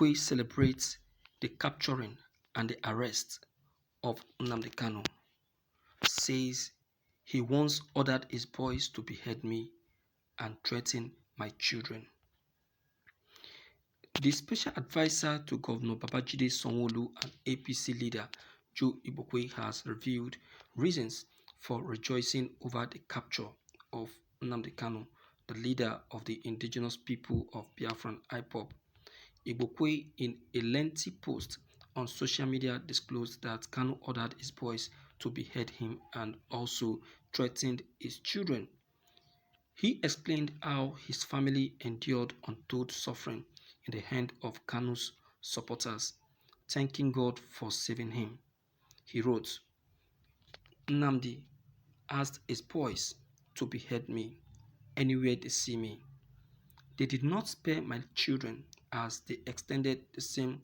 Igbokwe celebrates the capturing and the arrest of Nnamdi Kanu, says he once ordered his boys to behead me and threaten my children. The special advisor to Governor Babajide Sanwo-Olu and APC leader Joe Igbokwe has revealed reasons for rejoicing over the capture of Nnamdi Kanu, the leader of the indigenous people of Biafran IPOB. Igbokwe, in a lengthy post on social media, disclosed that Kanu ordered his boys to behead him and also threatened his children. He explained how his family endured untold suffering in the hand of Kanu's supporters, thanking God for saving him. He wrote, Nnamdi asked his boys to behead me anywhere they see me. They did not spare my children as they extended the same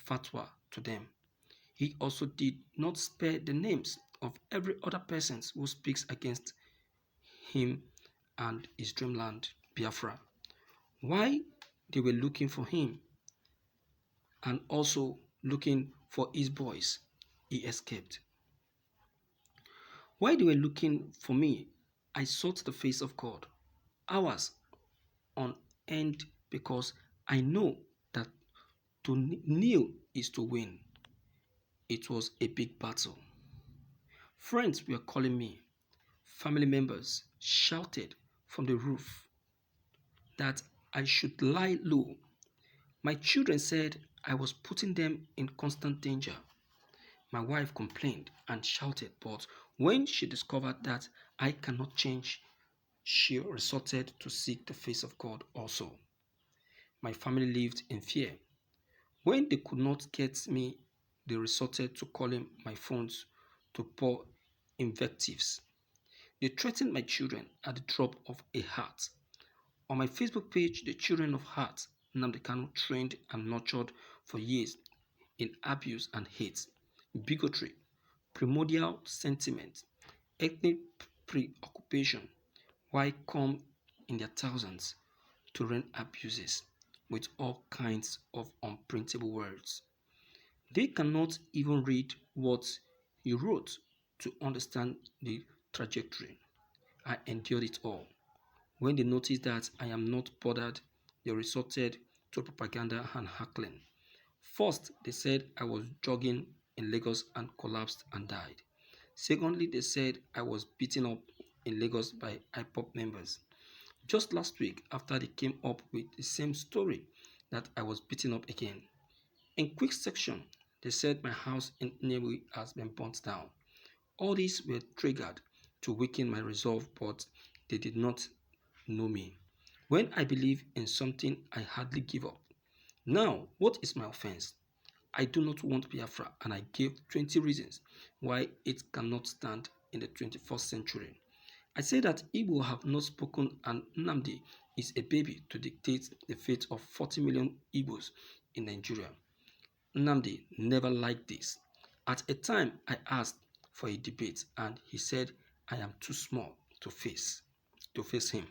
fatwa to them. He also did not spare the names of every other person who speaks against him and his dreamland, Biafra. Why they were looking for him and also looking for his boys, he escaped. While they were looking for me, I sought the face of God, hours on end, because I know that to kneel is to win. It was a big battle. Friends were calling me. Family members shouted from the roof that I should lie low. My children said I was putting them in constant danger. My wife complained and shouted, but when she discovered that I cannot change, she resorted to seek the face of God also. My family lived in fear. When they could not get me, they resorted to calling my phones to pour invectives. They threatened my children at the drop of a hat. On my Facebook page, the Children of Heart, Nnamdi Kanu trained and nurtured for years in abuse and hate, bigotry, primordial sentiment, ethnic preoccupation, why come in their thousands to rent abuses with all kinds of unprintable words. They cannot even read what he wrote to understand the trajectory. I endured it all. When they noticed that I am not bothered, they resorted to propaganda and heckling. First, they said I was jogging in Lagos and collapsed and died. Secondly, they said I was beaten up in Lagos by IPOP members. Just last week, after they came up with the same story, that I was beaten up again. In quick section, they said my house in Nnamdi has been burnt down. All these were triggered to weaken my resolve, but they did not know me. When I believe in something, I hardly give up. Now, what is my offense? I do not want Biafra, and I gave 20 reasons why it cannot stand in the 21st century. I say that Igbo have not spoken and Nnamdi is a baby to dictate the fate of 40 million Igbos in Nigeria. Nnamdi never liked this. At a time, I asked for a debate and he said I am too small to face him.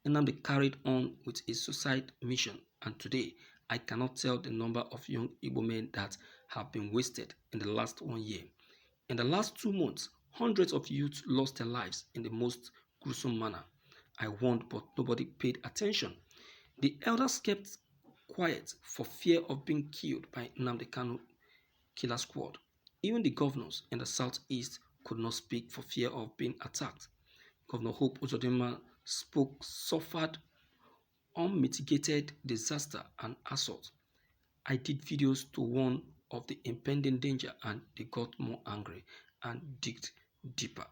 Nnamdi carried on with his suicide mission, and today I cannot tell the number of young Igbo men that have been wasted in the last 1 year. In the last 2 months, hundreds of youths lost their lives in the most gruesome manner. I warned, but nobody paid attention. The elders kept quiet for fear of being killed by Nnamdi Kanu killer squad. Even the governors in the southeast could not speak for fear of being attacked. Governor Hope Uzodinma suffered unmitigated disaster and assault. I did videos to warn of the impending danger and they got more angry and digged deeper.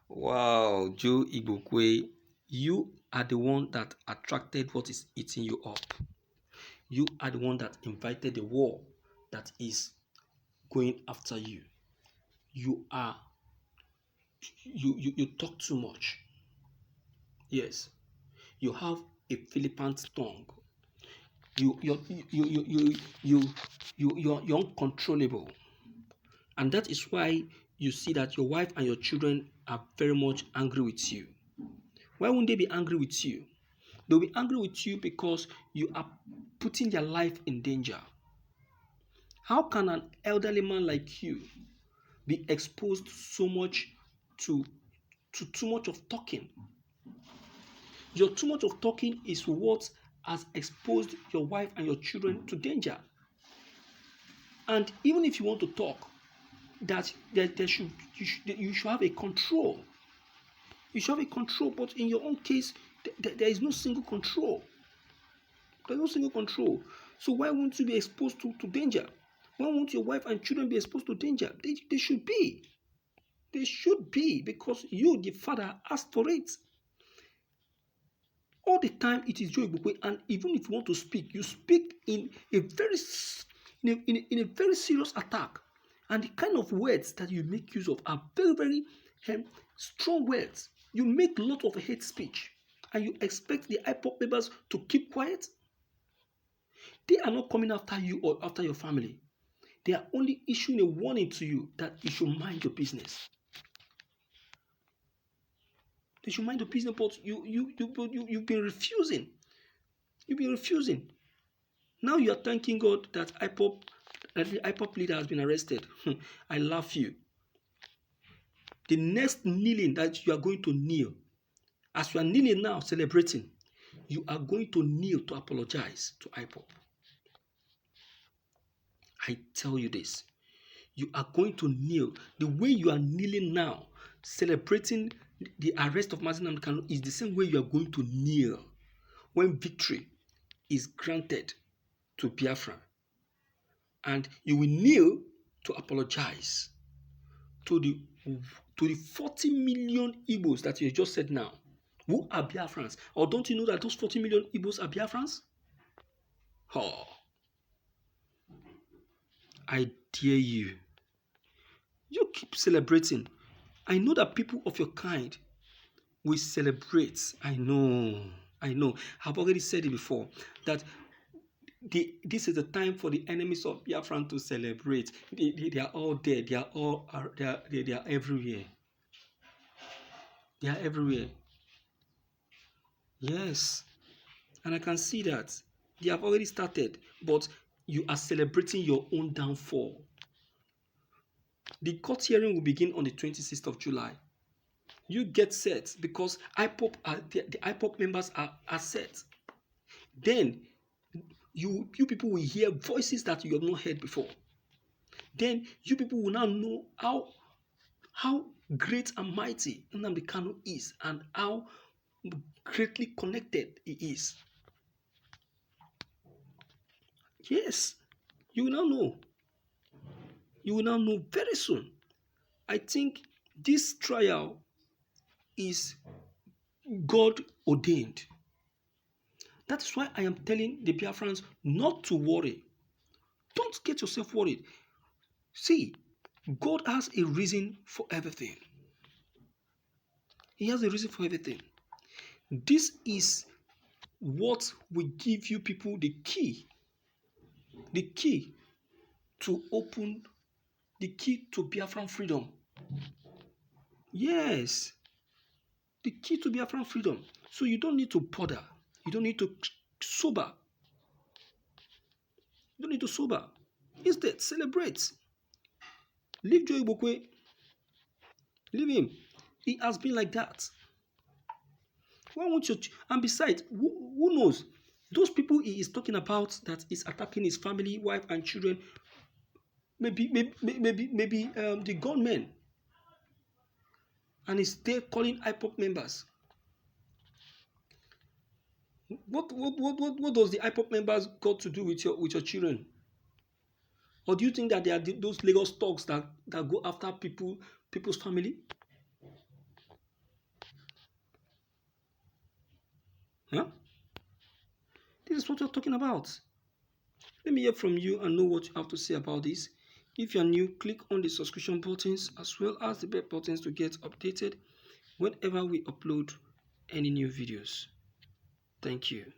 Wow, Joe Igbokwe, you are the one that attracted what is eating you up. You are the one that invited the war that is going after you. You talk too much. Yes, you have a Philippine tongue. You're uncontrollable, and that is why you see that your wife and your children are very much angry with you. Why wouldn't they be angry with you? They'll be angry with you because you are putting their life in danger. How can an elderly man like you be exposed so much to too much of talking? Your too much of talking is what has exposed your wife and your children to danger. And even if you want to talk, you should have a control. You should have a control, but in your own case, there is no single control. There's no single control. So why won't you be exposed to danger? Why won't your wife and children be exposed to danger? They should be. They should be, because you, the father, asked for it. All the time it is your Igbokwe, and even if you want to speak, you speak in a very serious attack. And the kind of words that you make use of are very, very strong words. You make a lot of hate speech, and you expect the IPOP members to keep quiet. They are not coming after you or after your family. They are only issuing a warning to you that you should mind your business. They should mind your business, but you've been refusing. You've been refusing. Now you are thanking God that the IPOP leader has been arrested. I love you. The next kneeling that you are going to kneel, as you are kneeling now, celebrating, you are going to kneel to apologize to IPOP. I tell you this. You are going to kneel. The way you are kneeling now, celebrating the arrest of Nnamdi Kanu, is the same way you are going to kneel when victory is granted to Biafra. And you will kneel to apologize to the 40 million Igbos that you just said now, who are Biafrans. Or don't you know that those 40 million Igbos are Biafrans? Oh, I dare you. You keep celebrating. I know that people of your kind will celebrate. I know. I've already said it before, that this is the time for the enemies of Biafran to celebrate. They are all there. They are everywhere. They are everywhere. Yes. And I can see that. They have already started, but you are celebrating your own downfall. The court hearing will begin on the 26th of July. You get set, because the IPOP members are set. Then you people will hear voices that you have not heard before. Then you people will now know how great and mighty Nnamdi Kanu is, and how greatly connected he is. Yes, you will now know. You will now know very soon. I think this trial is God ordained. That is why I am telling the Biafrans not to worry. Don't get yourself worried. See, God has a reason for everything. He has a reason for everything. This is what will give you people the key to open, the key to Biafran freedom. Yes, the key to Biafran freedom. So you don't need to bother. You don't need to sober. You don't need to sober. Instead, celebrate. Leave Joe Igbokwe. Leave him. He has been like that. Why won't you? And besides, who knows? Those people he is talking about that is attacking his family, wife, and children, maybe the gunmen, and he's there calling IPOP members. What does the IPOP members got to do with your children? Or do you think that they are those Lagos thugs that go after people's family? Huh? This is what you're talking about. Let me hear from you and know what you have to say about this. If you're new, click on the subscription buttons as well as the bell buttons to get updated whenever we upload any new videos. Thank you.